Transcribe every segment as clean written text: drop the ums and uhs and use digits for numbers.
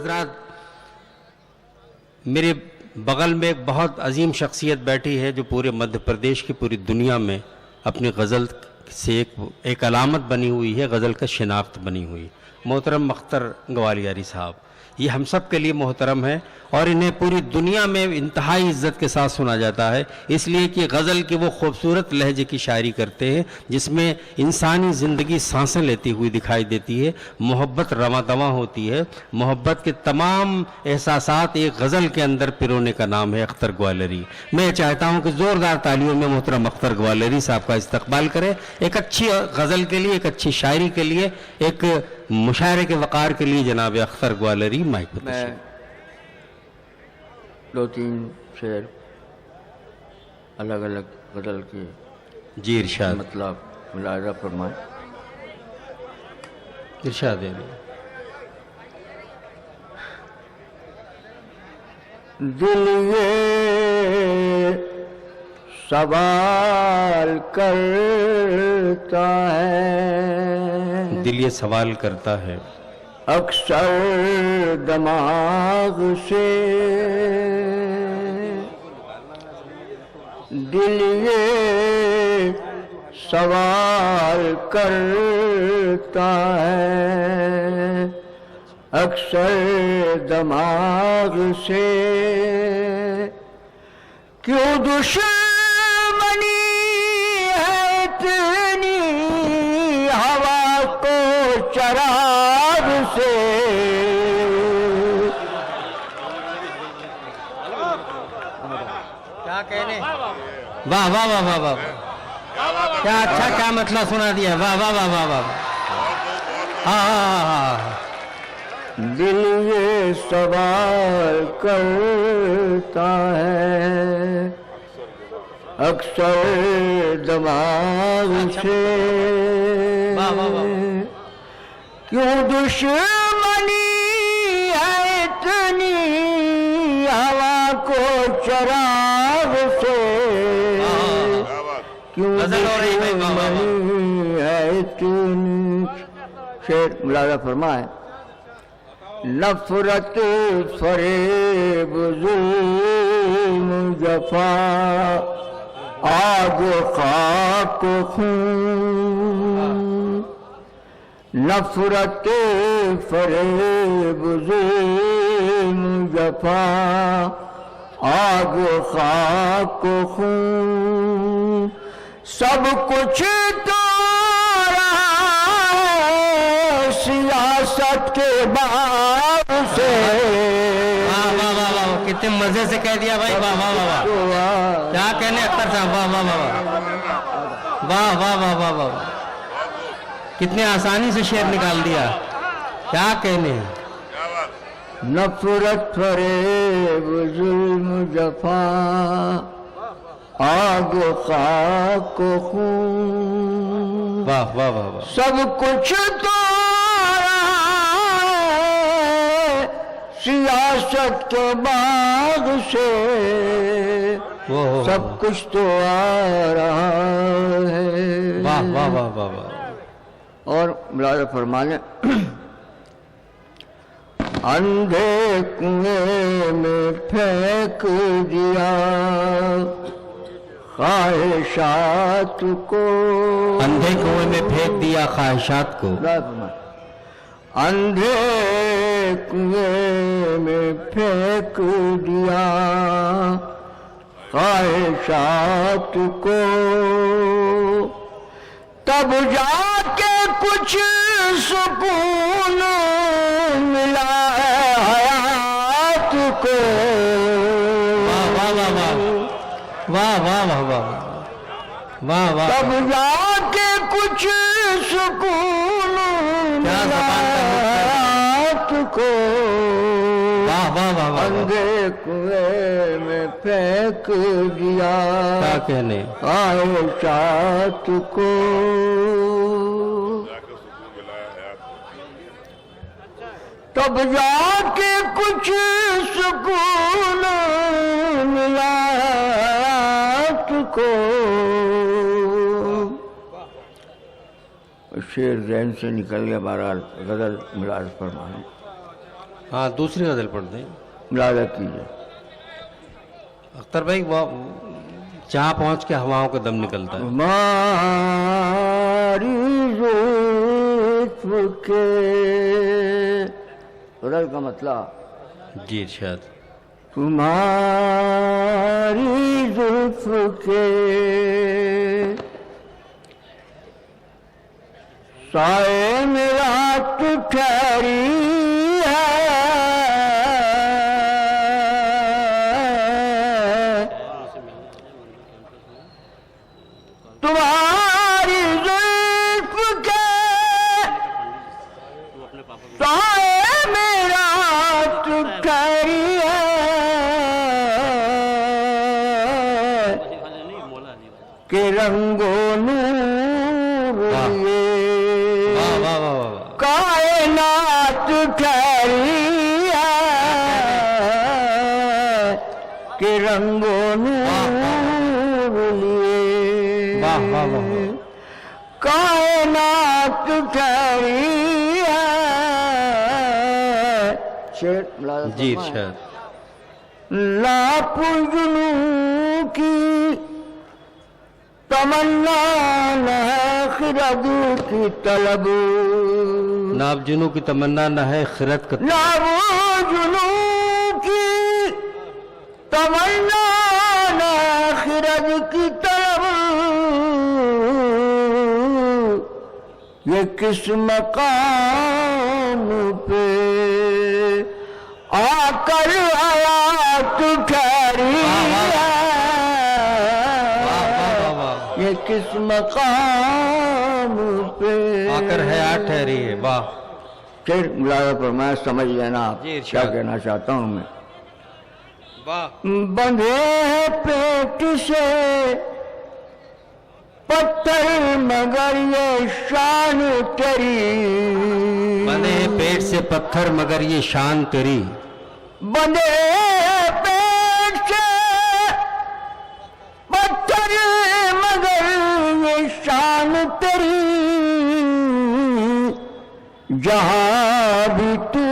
حضرات، میرے بغل میں ایک بہت عظیم شخصیت بیٹھی ہے جو پورے مدھیہ پردیش کی پوری دنیا میں اپنی غزل سے ایک علامت بنی ہوئی ہے، غزل کا شناخت بنی ہوئی، محترم اختر گوالیاری صاحب. یہ ہم سب کے لیے محترم ہے اور انہیں پوری دنیا میں انتہائی عزت کے ساتھ سنا جاتا ہے، اس لیے کہ غزل کی وہ خوبصورت لہجے کی شاعری کرتے ہیں جس میں انسانی زندگی سانسیں لیتی ہوئی دکھائی دیتی ہے، محبت رواں دواں ہوتی ہے، محبت کے تمام احساسات ایک غزل کے اندر پرونے کا نام ہے اختر گوالیاری. میں چاہتا ہوں کہ زوردار تالیوں میں محترم اختر گوالیاری صاحب کا استقبال کرے، ایک اچھی غزل کے لیے، ایک اچھی شاعری کے لیے، ایک مشاعرے کے وقار کے لیے جناب اختر گوالیاری مائک پر میں دو تین شعر الگ الگ غزل کے جی ارشاد مطلب ملاحظہ فرمائیں. ارشاد ہے. دل یہ سوال کرتا ہے، دل یہ سوال کرتا ہے اکثر دماغ سے، دل یہ سوال کرتا ہے اکثر دماغ سے، کیوں دشمنی ہے اتنی ہوا کو چراغ سے. کیا کہنے، واہ واہ واہ واہ واہ، کیا اچھا کیا مطلب سنا دیا، واہ واہ واہ واہ واہ. ہاں دل یہ سوال کرتا ہے اکثر دماغ سے، کیوں دشمنی ہے اتنی ہوا کو چراغ سے، کیوں دشمنی ہے اتنی. شعر ملاحظہ فرمائیں. نفرت فریب ظلم جفا آگ خاک خون، نفرت فریب ظلم جفا آگ خاک خون، سب کچھ تو سیاست کے باغ سے. کتنے مزے سے کہہ دیا بھائی، واہ واہ واہ واہ، کیا کہنے اختر صاحب، واہ واہ واہ واہ واہ واہ واہ واہ، کتنے آسانی سے شعر نکال دیا، کیا کہنے. نفرت فریب ظلم جفا آگ خاک خون، واہ واہ واہ واہ، سب کچھ تو سیاست کے باغ سے، سب کچھ تو آ رہا ہے. واہ واہ واہ واہ واہ. اور ملاحظہ فرمانے. اندھے کنویں میں پھینک دیا خواہشات کو، اندھے کنویں میں پھینک دیا خواہشات کو، اندھے کنویں میں پھینک دیا خواہشات کو، تب جا کے کچھ سکون ملا ہے حیات کو. واہ واہ واہ واہ واہ واہ واہ واہ واہ، تب جا کے کچھ سکون ملا حیات کو، اندھے کنویں میں پھینک دیا کیا کہنے خواہشات کو. تب جا کے کچھ سکون ملا کو. شعر ذہن سے نکل گیا، بہرحال غزل ملاحظہ فرمائیں. ہاں دوسری غزل پڑھ دیں. ملاحظہ کیجیے. اختر بھائی وہ جہاں پہنچ کے ہواؤں کا دم نکلتا ہے. تمہاری زلف کے غزل کا مطلب. جی ارشاد. تمہاری زلف کے سائے میں رات ٹھہری ہے. تمہاری زلف کے سائے میں رات ٹھہری ہے کہ رنگوں نور لیے کائنات ٹھہری ہے کہ رنگوں نور لیے کائنات ٹھہری ہے. شعر جی ارشاد. لاپ جنوں کی تمنا نہ ہے خرد کی طلب. ناب جنوں کی تمنا نہ ہے خرد کا. لاپ جنوں کی تمنا نہ ہے خرد کی طلب. یہ کس مقام پہ آ کر حیات ٹھہری ہے. یہ کس مقام پہ آ کر حیات ٹھہری ہے. واہ. پھر ملاحظہ فرمایا. سمجھ لینا آپ جی ارشاد. کیا کہنا چاہتا ہوں میں. واہ. بندھے پیٹ سے پتھر مگر یہ شان تیری. بندھے پیٹ سے پتھر مگر یہ شان تیری. بندھے پیٹ سے پتھر مگر یہ شان تیری. جہاں بھی تو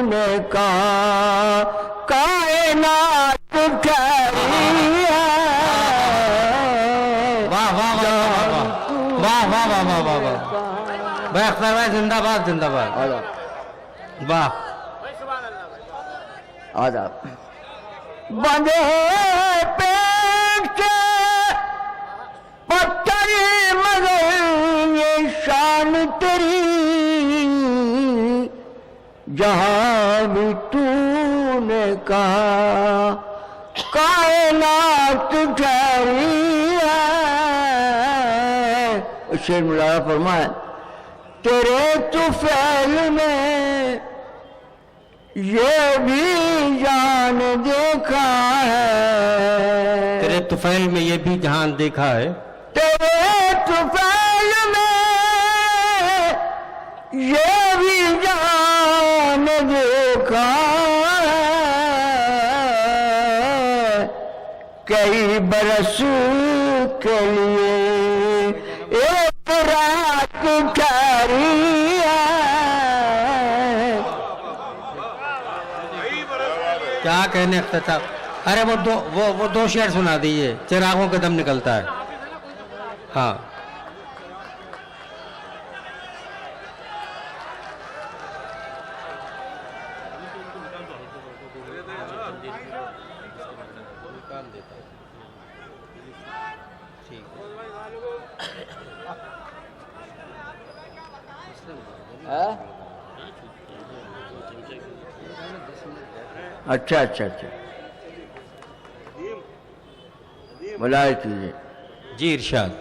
نے کہا کائنات ٹھہری ہے. واہ واہ واہ واہ واہ واہ واہ واہ واہ. بھائی اختر بھائی زندہ باد زندہ باد. واہ. آداب. بندھے پیٹ سے پتھر مگر یہ شان تیری. جہاں بھی تو نے کہا کائنات ٹھہری ہے. شعر ملاحظہ فرمائے. تیرے طفیل میں یہ بھی جان دیکھا ہے. تیرے طفیل میں یہ بھی جہان دیکھا ہے. تیرے طفیل میں یہ بھی جان دیکھا ہے. کئی برس کے لیے ایک رات ٹھہری ہے. کیا کہنے اختر صاحب. ارے وہ دو شعر سنا دیجئے. چراغوں کا دم نکلتا ہے. ہاں. اچھا اچھا اچھا. ملاحظہ کیجیے. جی ارشاد.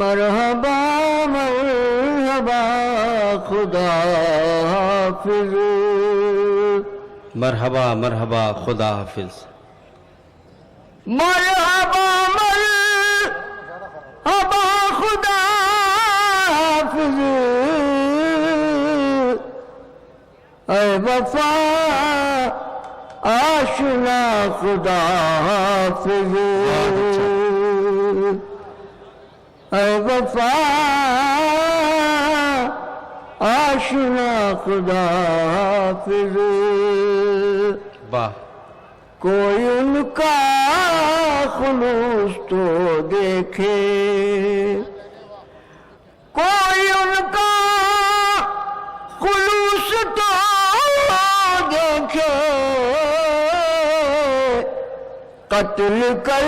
مرحبا مرحبا خدا حافظ. مرحبا مرحبا خدا حافظ. مرحبا مرحبا خدا حافظ. اے وفا آشنا خدا حافظ. اے وفا آشنا خدا حافظ واہ کوئی ان کا خلوص تو دیکھے کوئی ان کا خلوص تو دیکھے قتل کر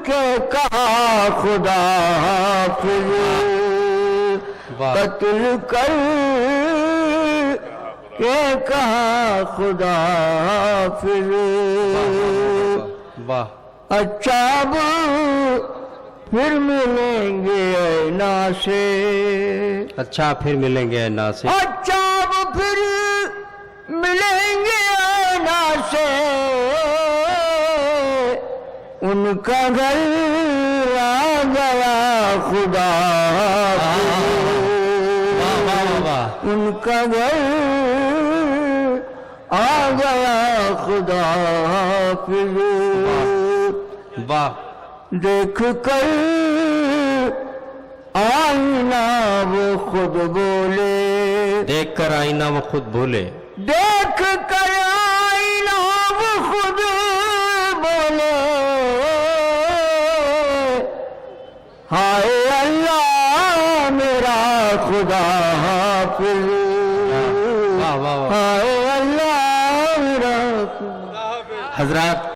کے کہا خدا حافظ واہ قتل کر کے کہا خدا حافظ واہ اچھا اب پھر ملیں گے اینا سے اچھا پھر ملیں گے اینا سے اچھا اب پھر ملیں گے اینا سے ان کا گھر آ گیا خدا واہ واہ واہ ان کا گھر آ گیا خدا حافظ واہ دیکھ کر آئینہ وہ خود بولے دیکھ کر آئینہ وہ خود بھولے دیکھ کر آئینہ وہ خود بولے ہائے اللہ میرا خدا حافظ واہ واہ واہ ہائے اللہ میرا خدا حضرات